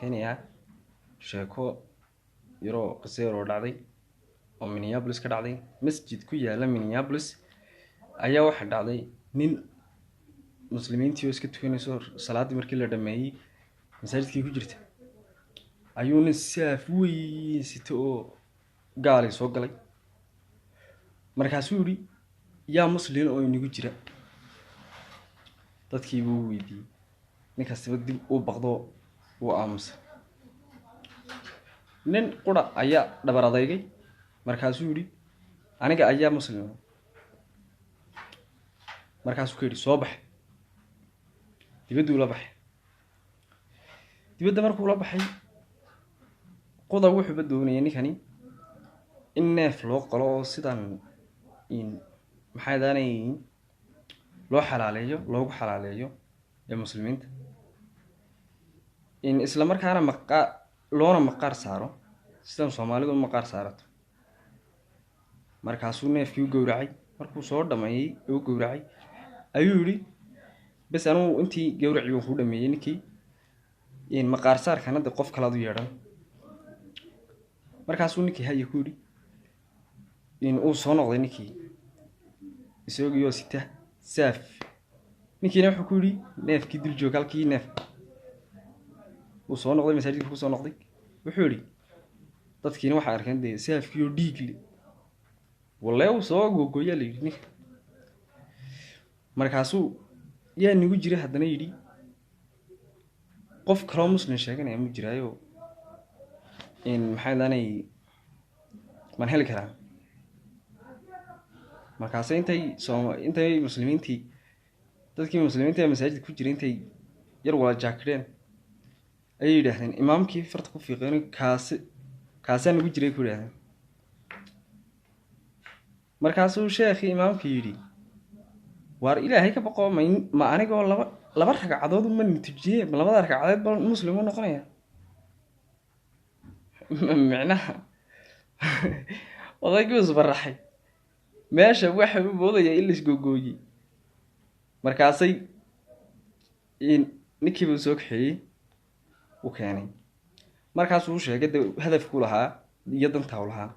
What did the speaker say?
sheekeynayaa sheeko yaroo qiso oo dhacday oo Minneapolis ka dhacday masjid ku yaala Minneapolis ayaa waxa dhacday nin muslimiintii oo iska tukanayso salaadii markii la dhameeyay masaajidkii ku jirta ayuu nin saaf weyn sito oo gaal soo galay markaasuu yiri yaa muslim oo inagu jira dadkii buu weydiiyay ninkasta dib u baqdo oo aamusa nin qura ayaa dhabar adeegay markaasuu yiri aniga ayaa muslim markaasuu ka yiri soo bax dibadda la baxay dibadda markuu la baxay qodob wuxuu badoonayay ninkani in neef loo qalo sidan in maxay daanay loo xalaaleeyo loogu xalaaleeyo ee muslimiinta in isla markaana loona maqaar saaro sidan Soomaalidu maqaar saarato markaasuu neefkii u gowracay markuu soo dhameeyay oo gowracay ayuu yiri bas anuu intii gowracii uu dhameeyay ninkii in maqaar saarkana qof kala u yeedhan markaasuu ninkii hay ku yiri in uu soo noqday ninkii isagoo sita saaf ninkii wuxuu ku yiri neefkii dil joog halkii neef uu soo noqday masaajidka ku soo noqday wuxuu yiri dadkiina waxa arkeen saafkii oo dhiigli wallahi uu soo gogoyay leeyni markaasuu yaa nigu jiray haddana yiri qof kale muslim sheeganaya ma jiraayo in maxay daanay man heli karaa markaas intay muslimiintii dadkii muslimiinta masaajid ku jiray intay yar wala jaakireen ay yiraahdeen imaamkii farta ku fiiqeen kaasa nagu jiray ku yiraahdeen markaasuu sheekhi imaamkii yiri war ilaahay ka baqo ma aniga laba ragcadood ma nitijiyay labada ragcadood bal muslim u noqonaya macnaha odaygu isbaraxay meesha waxa uu boodaya in la isgogooyay markaasay in ninkii uu soo kaxeeyay u keenay markaasuu sheegay hadafku lahaa iyo danta uu lahaa